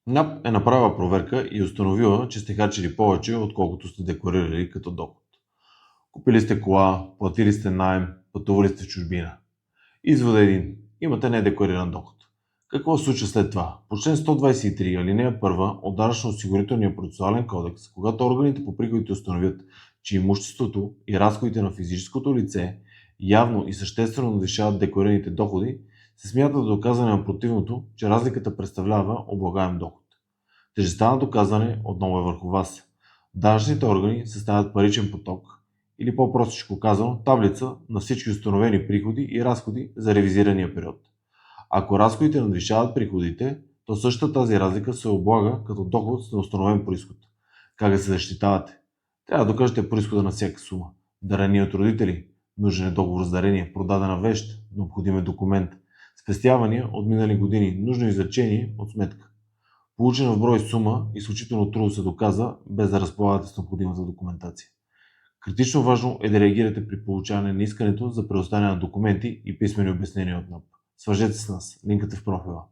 НАП е направила проверка и установила, че сте харчили повече, отколкото сте декларирали като доход. Купили сте кола, платили сте наем, пътували сте в чужбина. Извод е един. Имате недеклариран доход. Какво се случва след това? По член 123, алинея 1 от Данъчно-осигурителния процесуален кодекс, когато органите по приходите установят, че имуществото и разходите на физическото лице явно и съществено надвишават декларираните доходи, се смята до доказване на противното, че разликата представлява облагаем доход. Тежестта на доказване отново е върху вас. Данъчните органи съставят паричен поток или по-простичко казано таблица на всички установени приходи и разходи за ревизирания период. Ако разходите надвишават приходите, то същата тази разлика се облага като доход с неустановен происход. Как да се защитавате? Трябва да докажете происхода на всяка сума. Дарение от родители, нужен е договор за дарение, продадена вещ, необходим е документ, спестявания от минали години, нужно извлечение от сметка. Получена в брой сума изключително трудно се доказва, без да разполагате с необходимата документация. Критично важно е да реагирате при получаване на искането за предоставяне на документи и писмени обяснения от НАП. Свържете се с нас. Линкът е в профила.